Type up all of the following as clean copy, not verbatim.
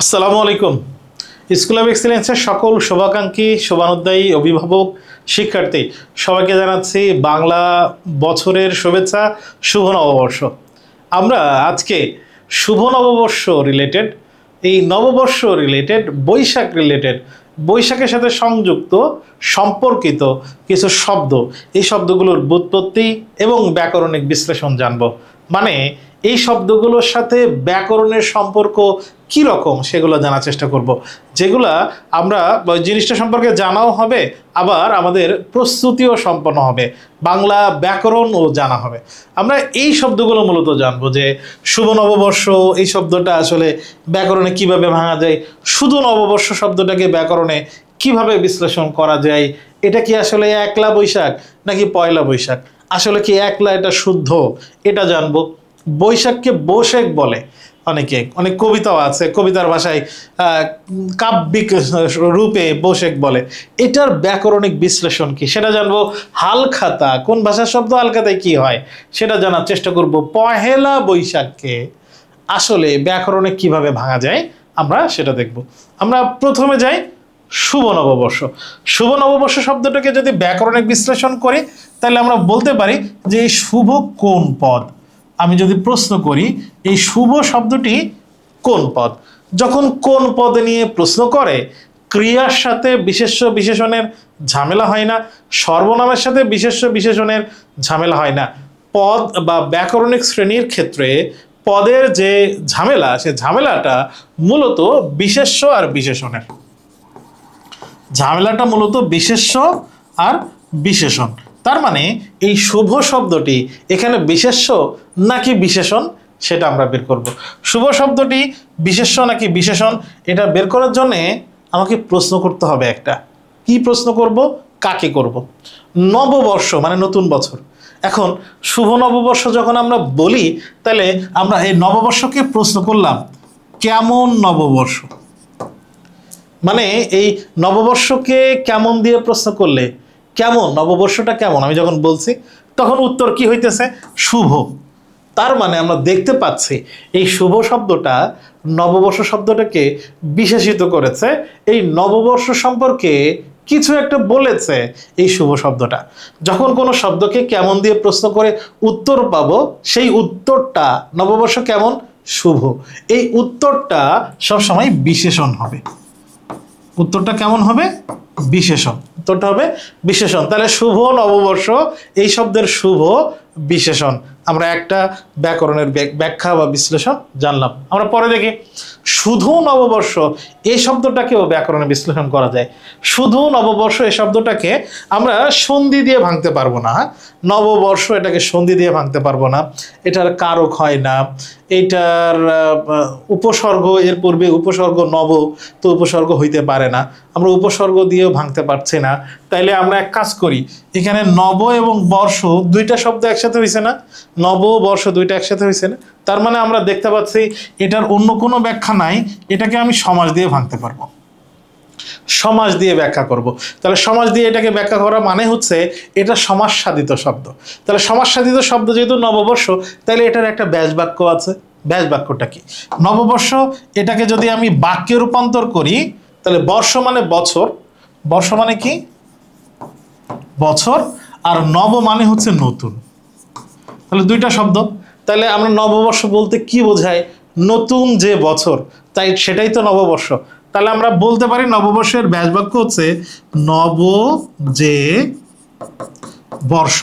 আসসালামু আলাইকুম। School of এক্সিলেন্সের সকল শুভাকাঙ্ক্ষী, শুভানুধ্যায়ী, অভিভাবক, শিক্ষার্থী সবাইকে জানাচ্ছি বাংলা বছরের শুভেচ্ছা, শুভ নববর্ষ। আমরা আজকে শুভ নববর্ষ রিলেটেড, এই নববর্ষ রিলেটেড, বৈশাখ রিলেটেড, বৈশাখের সাথে সংযুক্ত সম্পর্কিত কিছু শব্দ, এই শব্দগুলোর ব্যুৎপত্তি এবং ব্যাকরণিক বিশ্লেষণ জানব। মানে এই শব্দগুলোর সাথে ব্যাকরণের সম্পর্ক কী রকম সেগুলো জানার চেষ্টা করব, যেগুলা আমরা জিনিসটা সম্পর্কে জানাও হবে, আবার আমাদের প্রস্তুতিও সম্পন্ন হবে, বাংলা ব্যাকরণও জানা হবে। আমরা এই শব্দগুলো মূলত জানবো যে শুভ নববর্ষ এই শব্দটা আসলে ব্যাকরণে কিভাবে ভাঙা যায়, শুধু নববর্ষ শব্দটাকে ব্যাকরণে কিভাবে বিশ্লেষণ করা যায়, এটা কি আসলে একলা বৈশাখ নাকি পয়লা বৈশাখ, আসলে কি একলা এটা শুদ্ধ, এটা জানবো। বৈশাখকে বৈশাখ বলে, অনেক কবিতাও আছে, কবিতার ভাষায় কাব্যিক রূপে বৈশাখ বলে। এটার ব্যাকরণিক বিশ্লেষণ কি সেটা জানবো। হালখাতা কোন ভাষার শব্দ, হালখাতায় কি হয় সেটা জানার চেষ্টা করব। পহেলা বৈশাখকে আসলে ব্যাকরণে কিভাবে ভাঙা যায় আমরা সেটা দেখব। আমরা প্রথমে যাই শুভ নববর্ষ। শুভ নববর্ষ শব্দটাকে যদি ব্যাকরণিক বিশ্লেষণ করি তাহলে আমরা বলতে পারি যে এই শুভ কোন পদ। আমি যদি প্রশ্ন করি এই শুভ শব্দটি কোন পদ, যখন কোন পদ নিয়ে প্রশ্ন করে ক্রিয়ার সাথে বিশেষ্য বিশেষণের ঝামেলা হয় না, সর্বনামের সাথে বিশেষ্য বিশেষণের ঝামেলা হয় না। পদ বা ব্যাকরণিক শ্রেণীর ক্ষেত্রে পদের যে ঝামেলা, সে ঝামেলাটা মূলত বিশেষ্য আর বিশেষণের। ঝামেলাটা মূলত বিশেষ্য আর বিশেষণ। তার মানে এই শুভ শব্দটি এখানে বিশেষ্য নাকি বিশেষণ সেটা আমরা বের করব। শুভ শব্দটি বিশেষ্য নাকি বিশেষণ এটা বের করার জন্যে আমাকে প্রশ্ন করতে হবে একটা। কি প্রশ্ন করব, কাকে করব? নববর্ষ মানে নতুন বছর। এখন শুভ নববর্ষ যখন আমরা বলি তাহলে আমরা এই নববর্ষকে প্রশ্ন করলাম কেমন নববর্ষ, মানে এই নববর্ষকে কেমন দিয়ে প্রশ্ন করলে, কেমন নববর্ষটা কেমন আমি যখন বলছি তখন উত্তর কি হইতেছে, শুভ। তার মানে আমরা দেখতে পাচ্ছি এই শুভ শব্দটা নববর্ষ শব্দটাকে বিশেষিত করেছে, এই নববর্ষ সম্পর্কে কিছু একটা বলেছে এই শুভ শব্দটা। যখন কোনো শব্দকে কেমন দিয়ে প্রশ্ন করে উত্তর পাবো, সেই উত্তরটা নববর্ষ কেমন, শুভ, এই উত্তরটা সবসময় বিশেষণ হবে। উত্তরটা কেমন হবে, বিশেষণ। উত্তরটা হবে বিশেষণ। তাহলে শুভ নববর্ষ এই শব্দের শুভ বিশেষণ আমরা একটা ব্যাকরণের ব্যাখ্যা বা বিশ্লেষণ জানলাম। আমরা পরে দেখি শুধু নববর্ষ এই শব্দটাকেও ব্যাকরণে বিশ্লেষণ করা যায়। শুধু নববর্ষ এই শব্দটাকে আমরা সন্ধি দিয়ে ভাঙতে পারবো না। নববর্ষ এটাকে সন্ধি দিয়ে ভাঙতে পারবো না, এটার কারক হয় না, এটার উপসর্গ, এর পূর্বে উপসর্গ নব, তো উপসর্গ হইতে পারে না, আমরা উপসর্গ দিয়েও ভাঙতে পারছি না। তাইলে আমরা এক কাজ করি, এখানে নব এবং বর্ষ দুইটা শব্দ একসাথে হয়েছে না, নব বর্ষ দুইটা একসাথে হয়েছে না, তার মানে আমরা দেখতে পাচ্ছি এটার অন্য কোনো ব্যাখ্যা নাই, এটাকে আমি সমাস দিয়ে ভাঙতে পারবো, সমাস দিয়ে ব্যাখ্যা করব। তাহলে সমাস দিয়ে এটাকে ব্যাখ্যা করা মানে হচ্ছে এটা সমাস সাধিত শব্দ। তাহলে সমাস সাধিত শব্দ যেহেতু নববর্ষ, তাহলে এটার একটা ব্যাস বাক্য আছে। ব্যাস বাক্যটা কি, নববর্ষ এটাকে যদি আমি বাক্যে রূপান্তর করি তাহলে বর্ষ মানে বছর, বর্ষ মানে কি বছর, আর নব মানে হচ্ছে নতুন। তাহলে দুইটা শব্দ। তাহলে আমরা নববর্ষ বলতে কি বোঝায়, নতুন যে বছর, তাই সেটাই তো নববর্ষ। তাহলে আমরা বলতে পারি নববর্ষের ব্যাস বাক্য হচ্ছে নব যে বর্ষ।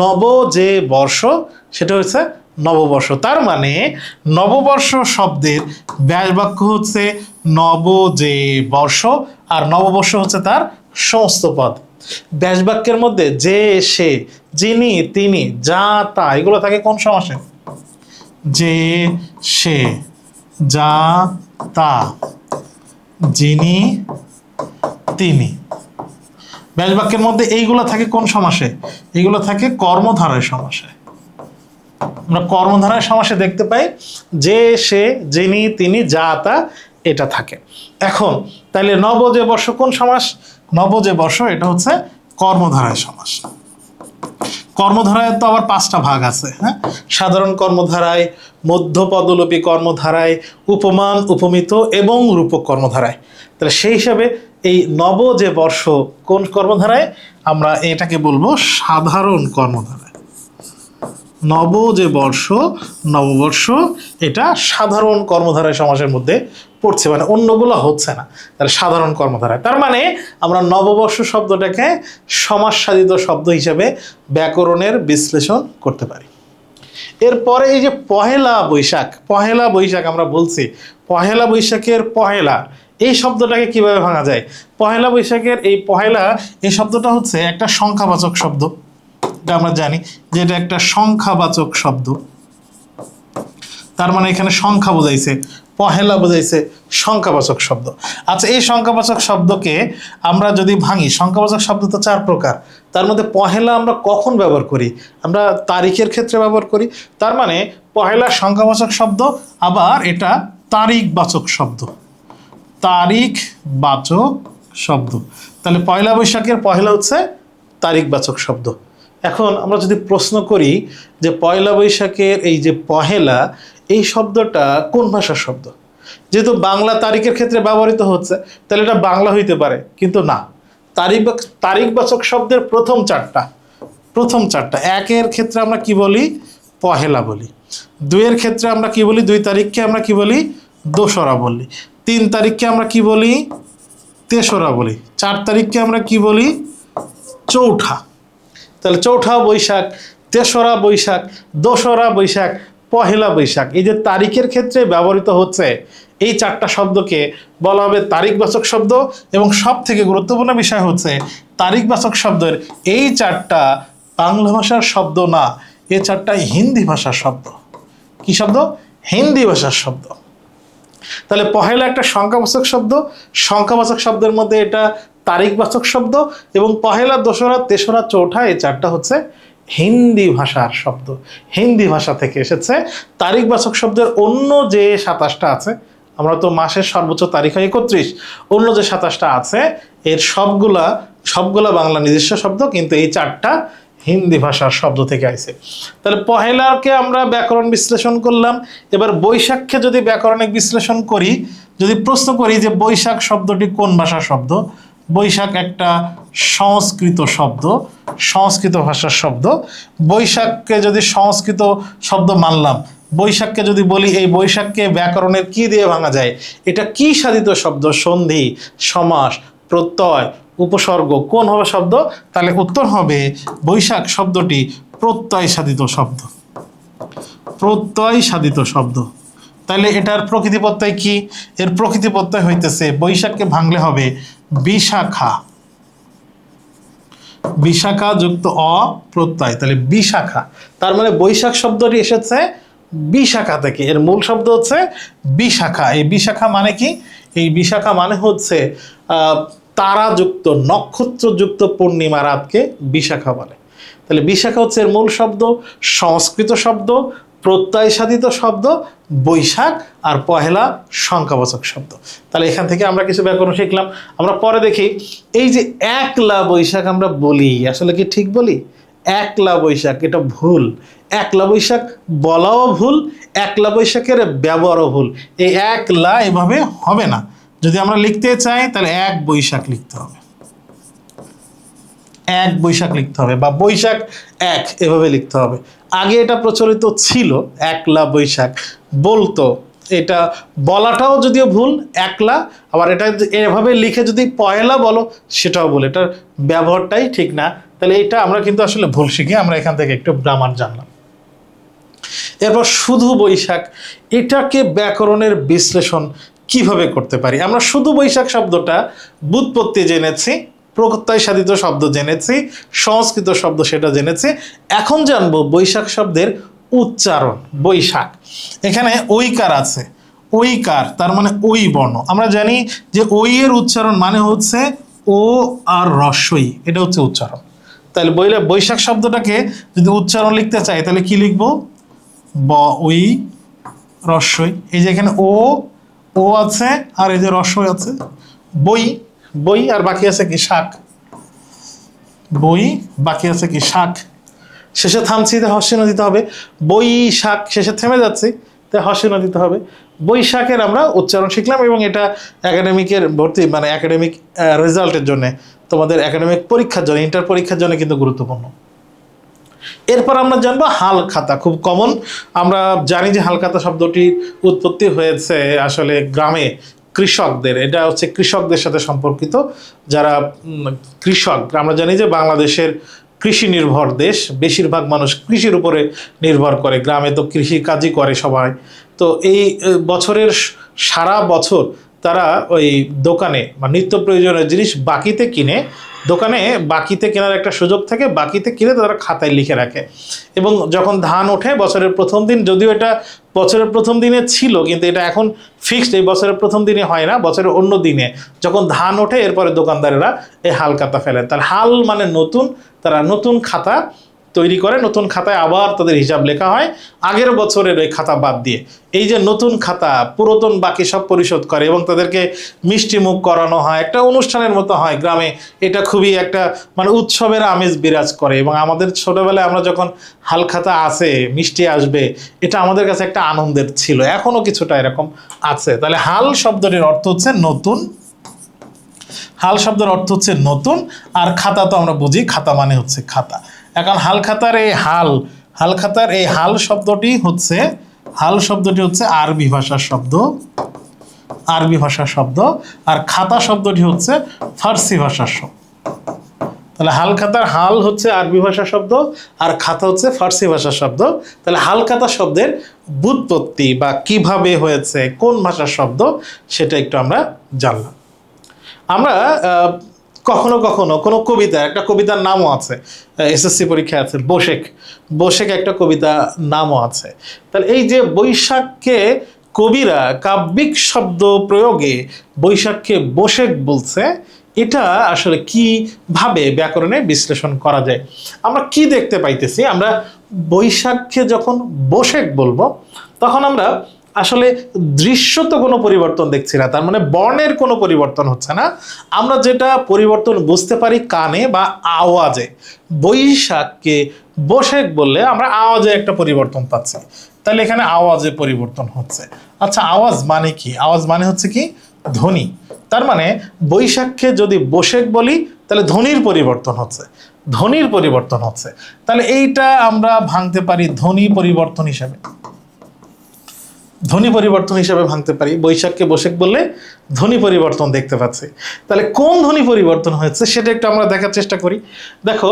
নব যে বর্ষ সেটা হচ্ছে নববর্ষ। তার মানে নববর্ষ শব্দের ব্যাস বাক্য হচ্ছে নব যে বর্ষ, আর নববর্ষ হচ্ছে তার সমস্ত পদ। ব্যাস বাক্যের মধ্যে যে, সে, যিনি, তিনি, যা, তা এগুলো থাকে কোন সমাসে, যে, সে, যা, তা, যিনি, তিনি। ব্যাস বাক্যের মধ্যে এইগুলো থাকে কোন সমাসে, এইগুলো থাকে কর্মধারয় সমাসে। আমরা কর্মধারয় সমাসে দেখতে পাই যে, সে, যিনি, তিনি, যা, তা এটা থাকে। এখন তাহলে নব যে বর্ষ কোন সমাস, নব যে বর্ষ এটা হচ্ছে কর্মধারয় সমাস। কর্মধারায় তো আবার 5টা ভাগ আছে, হ্যাঁ? সাধারণ কর্মধারায়, মধ্য পদলোপী কর্মধারায়, উপমান, উপমিত এবং রূপক কর্মধারায়। তাহলে সেই হিসাবে এই নব যে বর্ষ কোন কর্মধারায়, আমরা এটাকে বলবো সাধারণ কর্মধারায়। নব যে বর্ষ, নববর্ষ, এটা সাধারণ কর্মধারায় সমাসের মধ্যে পড়ছে, মানে অন্যগুলো হচ্ছে না, তাহলে সাধারণ কর্মধারায়। তার মানে আমরা নববর্ষ শব্দটাকে সমাস সাধিত শব্দ হিসেবে ব্যাকরণের বিশ্লেষণ করতে পারি। এরপরে এই যে পহেলা বৈশাখ, পহেলা বৈশাখ আমরা বলছি, পহেলা বৈশাখের পহেলা এই শব্দটাকে কিভাবে ভাঙা যায়? পহেলা বৈশাখের এই পহেলা এই শব্দটা হচ্ছে একটা সংখ্যাবাচক শব্দ, এটা আমরা জানি যে এটা একটা সংখ্যাবাচক শব্দ। তার মানে এখানে সংখ্যা বোঝাইছে, পহেলা বোঝাইছে সংখ্যাবাচক শব্দ। আচ্ছা, এই সংখ্যাবাচক শব্দকে আমরা যদি ভাঙি, সংখ্যাবাচক শব্দ তো 4 প্রকার, তার মধ্যে পহেলা আমরা কখন ব্যবহার করি? আমরা তারিখের ক্ষেত্রে ব্যবহার করি। তার মানে পহেলা সংখ্যাবাচক শব্দ, আবার এটা তারিখবাচক শব্দ, তারিখবাচক শব্দ। তাহলে পয়লা বৈশাখের পহেলা হচ্ছে তারিখবাচক শব্দ। এখন আমরা যদি প্রশ্ন করি যে পয়লা বৈশাখের এই যে পহেলা এই শব্দটা কোন ভাষার শব্দ? যেহেতু বাংলা তারিখের ক্ষেত্রে ব্যবহৃত হচ্ছে, তাহলে এটা বাংলা হইতে পারে, কিন্তু না। তারিখবাচক শব্দের প্রথম চারটা, একের ক্ষেত্রে আমরা কি বলি? পহেলা বলি। 2-এর ক্ষেত্রে আমরা কি বলি? 2 তারিখকে আমরা কি বলি? দোসরা বলি। 3 তারিখকে আমরা কি বলি? তেসরা বলি। 4 তারিখকে আমরা কি বলি? চৌঠা। তাহলে চৌঠা বৈশাখ, তেসরা বৈশাখ, দোসরা বৈশাখ, পহেলা বৈশাখ, এই যে তারিখের ক্ষেত্রে ব্যবহৃত হচ্ছে এই 4টা শব্দকে বলা হবে তারিখবাচক শব্দ। এবং সব থেকে গুরুত্বপূর্ণ বিষয় হচ্ছে তারিখবাচক শব্দের এই 4টা বাংলা ভাষার শব্দ না, এই 4টা হিন্দি ভাষার শব্দ। কি শব্দ? হিন্দি ভাষার শব্দ। তাহলে পহেলা একটা সংখ্যাবাচক শব্দ, সংখ্যাবাচক শব্দের মধ্যে এটা তারিখবাচক শব্দ, এবং পহেলা, দোসরা, তেসরা, চৌঠা এই 4টা হচ্ছে হিন্দি ভাষার শব্দ, হিন্দি ভাষা থেকে এসেছে। তারিখবাচক শব্দের অন্য যে 27টা আছে, আমরা তো মাসের সর্বোচ্চ তারিখ হয় 31, অন্য যে 27টা আছে এর সবগুলা বাংলা নিজস্ব শব্দ, কিন্তু এই 4টা হিন্দি ভাষার শব্দ থেকে আইছে। তাহলে পহেলাকে আমরা ব্যাকরণ বিশ্লেষণ করলাম। এবার বৈশাখকে যদি ব্যাকরণিক বিশ্লেষণ করি, যদি প্রশ্ন করি যে বৈশাখ শব্দটি কোন ভাষার শব্দ? বৈশাখ একটা সংস্কৃত শব্দ, সংস্কৃত ভাষার শব্দ। বৈশাখকে যদি সংস্কৃত শব্দ মানলাম, বৈশাখকে যদি বলি এই বৈশাখকে ব্যাকরণের কি দিয়ে ভাঙা যায়? এটা কি সাধিত শব্দ? সন্ধি, সমাস, প্রত্যয়, উপসর্গ, কোন হবে শব্দ? তাহলে উত্তর হবে বৈশাখ শব্দটি প্রত্যয় সাধিত শব্দ, প্রত্যয় সাধিত শব্দ। তাহলে এটার প্রকৃতি প্রত্যয় কি? এর প্রকৃতি প্রত্যয় হইতেছে বৈশাখকে ভাঙলে হবে বিশাখা, বিশাখা যুক্ত অ প্রত্যয়, তাহলে বিশাখা। তার মানে বৈশাখ শব্দটি এসেছে বিশাখা থেকে, এর মূল শব্দ হচ্ছে বিশাখা। এই বিশাখা মানে কি? এই বিশাখা মানে হচ্ছে তারাযুক্ত, নক্ষত্রযুক্ত পূর্ণিমা রাতকে বিশাখা বলে। তাহলে বিশাখা হচ্ছে এর মূল শব্দ, সংস্কৃত শব্দ, প্রত্যয় সাধিত শব্দ বৈশাখ, আর পহেলা সংখ্যাবাচক শব্দ। তাহলে এখান থেকে আমরা কিছু ব্যাকরণ শিখলাম। আমরা পরে দেখি এই যে একলা বৈশাখ আমরা বলি, আসলে কি ঠিক বলি? একলা বৈশাখ, এটা ভুল। একলা বৈশাখ বলাও ভুল, একলা বৈশাখের ব্যবহারও ভুল। এই একলা এভাবে হবে না। যদি আমরা লিখতে চাই তাহলে এক বৈশাখ লিখতে হবে, এক বৈশাখ লিখতে হবে, বা বৈশাখ এক এভাবে লিখতে হবে। আগে এটা প্রচলিত ছিল, একলা বৈশাখ বলতো, এটা বলাটাও যদিও ভুল একলা, আবার এটা এভাবে লিখে যদি পয়লা বলো সেটাও ভুল, এটার ব্যবহারটাই ঠিক না। তাহলে এটা আমরা কিন্তু আসলে ভুল শিখি, আমরা এখান থেকে একটু গ্রামার জানলাম। এরপর শুধু বৈশাখ, এটাকে ব্যাকরণের বিশ্লেষণ কিভাবে করতে পারি? আমরা শুধু বৈশাখ শব্দটা ব্যুৎপত্তি জেনেছি, প্রত্যয় সাধিত শব্দ জেনেছি, সংস্কৃত শব্দ সেটা জেনেছি। এখন জানবো বৈশাখ শব্দের উচ্চারণ। বৈশাখ, এখানে ঐকার আছে, ঐকার তার মানে ওই বর্ণ। আমরা জানি যে ওই এর উচ্চারণ মানে হচ্ছে ও আর রস্বই, এটা হচ্ছে উচ্চারণ। তাহলে বৈশাখ শব্দটাকে যদি উচ্চারণ লিখতে চাই তাহলে কি লিখবো? ব ওই রস্বই। এই যে এখানে ও আছে আর এই যে রস্বই আছে, বই, বই, আর বাকি আছে কি? শাক। বই, বাকি আছে কি? শাক। শেষে থামছি তাই হর্ষণ দিতে হবে। বৈশাখ শেষে থেমে যাচ্ছি তাই হর্ষণ দিতে হবে। বৈশাখের আমরা উচ্চারণ শিখলাম এবং এটা একাডেমিকের ভর্তি মানে একাডেমিক রেজাল্টের জন্য, তোমাদের একাডেমিক পরীক্ষার জন্য, ইন্টার পরীক্ষার জন্য কিন্তু গুরুত্বপূর্ণ। এরপর আমরা জানবো হালখাতা, খুব কমন। আমরা জানি যে হালখাতা শব্দটির উৎপত্তি হয়েছে আসলে গ্রামে কৃষকদের, এটা হচ্ছে কৃষকদের সাথে সম্পর্কিত। যারা কৃষক, আমরা জানি যে বাংলাদেশের কৃষি নির্ভর দেশ, বেশিরভাগ মানুষ কৃষির উপরে নির্ভর করে, গ্রামে তো কৃষি কাজই করে সবাই। তো এই বছরের সারা বছর তারা ওই দোকানে বা নিত্য প্রয়োজনীয় জিনিস বাকিতে কিনে, দোকানে বাকিতে কেনার একটা সুযোগ থাকে, বাকিতে কিনে তারা খাতায় লিখে রাখে। এবং যখন ধান ওঠে বছরের প্রথম দিন, যদিও এটা বছরের প্রথম দিনে ছিল কিন্তু এটা এখন ফিক্সড, এই বছরের প্রথম দিনে হয় না, বছরের অন্য দিনে যখন ধান ওঠে এরপরে দোকানদারেরা এই হালখাতা ফেলে। তার হাল মানে নতুন, তারা নতুন খাতা তৈরি করে, নতুন খাতায় আবার তাদের হিসাব লেখা হয় আগের বছরের ওই খাতা বাদ দিয়ে। এই যে নতুন খাতা পুরাতন বাকি সব পরিশোধ করে এবং তাদেরকে মিষ্টি মুখ করানো হয়, একটা অনুষ্ঠানের মতো হয় গ্রামে। এটা খুবই একটা মানে উৎসবের আমেজ বিরাজ করে। এবং আমাদের ছোটবেলায় আমরা যখন হালখাতা আসে, মিষ্টি আসবে, এটা আমাদের কাছে একটা আনন্দের ছিল, এখনো কিছুটা এরকম আছে। তাহলে হাল শব্দটির অর্থ হচ্ছে নতুন, হাল শব্দের অর্থ হচ্ছে নতুন। আর খাতা তো আমরা বুঝি, খাতা মানে হচ্ছে খাতা। এখন হালখাতার এই হালখাতার এই হাল শব্দটি হচ্ছে, হাল শব্দটি হচ্ছে আরবি ভাষার শব্দ, আরবি ভাষার শব্দ। আর খাতা শব্দটি হচ্ছে ফার্সি ভাষার শব্দ। তাহলে হালখাতার হাল হচ্ছে আরবি ভাষার শব্দ আর খাতা হচ্ছে ফার্সি ভাষার শব্দ। তাহলে হালখাতা শব্দের ব্যুৎপত্তি বা কিভাবে হয়েছে, কোন ভাষার শব্দ, সেটা একটু আমরা জানলাম। আমরা কখনো কখনো কোনো কবিতা, একটা কবিতার নামও আছে, এসএসসি পরীক্ষায় আছে, বোশেক, বোশেক একটা কবিতা নামও আছে। তাহলে এই যে বৈশাখকে কবিরা কাব্যিক শব্দ প্রয়োগে বৈশাখকে বোশেক বলছে, এটা আসলে কিভাবে ব্যাকরণে বিশ্লেষণ করা যায়? আমরা কি দেখতে পাইতেছি, আমরা বৈশাখকে যখন বোশেক বলবো তখন আমরা আসলে দৃশ্যত কোনো পরিবর্তন দেখছি না, তার মানে বর্ণের কোনো পরিবর্তন হচ্ছে না। আমরা যেটা পরিবর্তন বুঝতে পারি কানে বা আওয়াজে। বৈশাখকে বোশেক বললে আমরা আওয়াজে একটা পরিবর্তন পাচ্ছি, তাহলে এখানে আওয়াজে পরিবর্তন হচ্ছে। আচ্ছা, আওয়াজ মানে কি? আওয়াজ মানে হচ্ছে কি? ধ্বনি। তার মানে বৈশাখকে যদি বোশেক বলি তাহলে ধ্বনির পরিবর্তন হচ্ছে, ধ্বনির পরিবর্তন হচ্ছে। তাহলে এইটা আমরা ভাঙতে পারি ধ্বনি পরিবর্তন হিসাবে, ধ্বনি পরিবর্তন হিসাবে ভাঙতে পারি। বৈশাখকে বোশেক বললে ধ্বনি পরিবর্তন দেখতে পাচ্ছি। তাহলে কোন ধ্বনি পরিবর্তন হয়েছে সেটা একটু আমরা দেখার চেষ্টা করি। দেখো,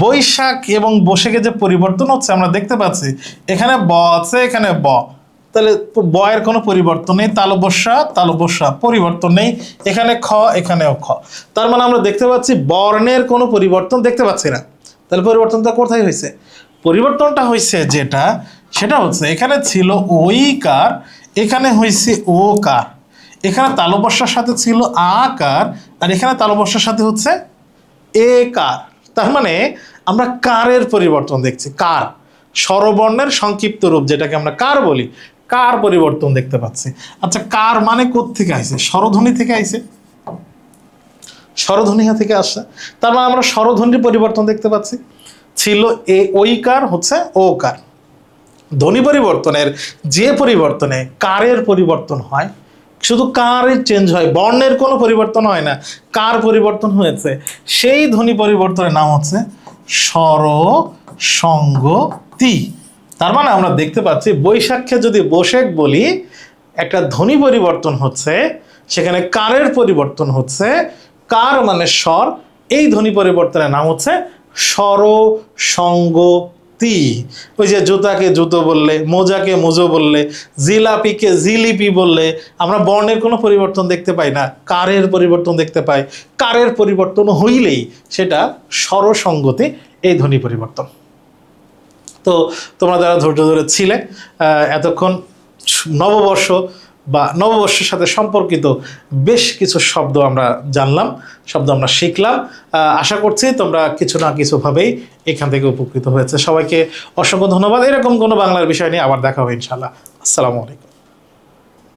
বৈশাখ এবং বোশেকে যে পরিবর্তন হচ্ছে আমরা দেখতে পাচ্ছি, এখানে ব আছে, এখানে ব, তাহলে বয়ের কোনো পরিবর্তন নেই। তালবস্যা পরিবর্তন নেই, এখানে খ, এখানেও খ। তার মানে আমরা দেখতে পাচ্ছি বর্ণের কোনো পরিবর্তন দেখতে পাচ্ছি না। তাহলে পরিবর্তনটা কোথায় হয়েছে? পরিবর্তনটা হয়েছে যেটা, সেটা হচ্ছে এখানে ছিল ওইকার, এখানে হয়েছে ও কার। এখানে তালবস্যার সাথে ছিল আ কার, আর এখানে তালবস্যার সাথে হচ্ছে এ কার। তার মানে আমরা কারের পরিবর্তন দেখছি, কার, স্বরবর্ণের সংক্ষিপ্ত রূপ যেটাকে আমরা কার বলি, কার পরিবর্তন দেখতে পাচ্ছি। আচ্ছা, কার মানে কোত্থেকে আইছে? স্বরধ্বনি থেকে আইছে, স্বরধ্বনি থেকে আসছে। তার মানে আমরা স্বরধ্বনির পরিবর্তন দেখতে পাচ্ছি। ছিল এ ওইকার, হচ্ছে ও কার। ধ্বনি পরিবর্তনের যে পরিবর্তনে কারের পরিবর্তন হয়, শুধু কারের চেঞ্জ হয়, বর্ণের কোনো পরিবর্তন হয় না, কার পরিবর্তন হয়েছে, সেই ধ্বনি পরিবর্তনের নাম হচ্ছে স্বরসঙ্গতি। তার মানে আমরা দেখতে পাচ্ছি বৈশাখকে যদি বোশেক বলি, একটা ধ্বনি পরিবর্তন হচ্ছে, সেখানে কারের পরিবর্তন হচ্ছে। কার মানে স্বর, এই ধ্বনি পরিবর্তনের নাম হচ্ছে স্বরসঙ্গতি। ওই যে জুতাকে জুতো বললে, মোজাকে মোজো বললে, জিলাপিকে জিলিপি বললে আমরা বর্ণের কোনো পরিবর্তন দেখতে পাই না, কারের পরিবর্তন দেখতে পাই। কারের পরিবর্তন হইলেই সেটা স্বরসঙ্গতি, এই ধ্বনি পরিবর্তন। তো তোমরা যারা ধৈর্য ধরে ছিলে এতক্ষণ, নববর্ষ বা নববর্ষের সাথে সম্পর্কিত বেশ কিছু শব্দ আমরা জানলাম, শব্দ আমরা শিখলাম। আশা করছি তোমরা কিছু না কিছুভাবেই এখান থেকে উপকৃত হয়েছে। সবাইকে অসংখ্য ধন্যবাদ। এরকম কোনো বাংলার বিষয় নিয়ে আবার দেখা হবে ইনশাআল্লাহ। আসসালামু আলাইকুম।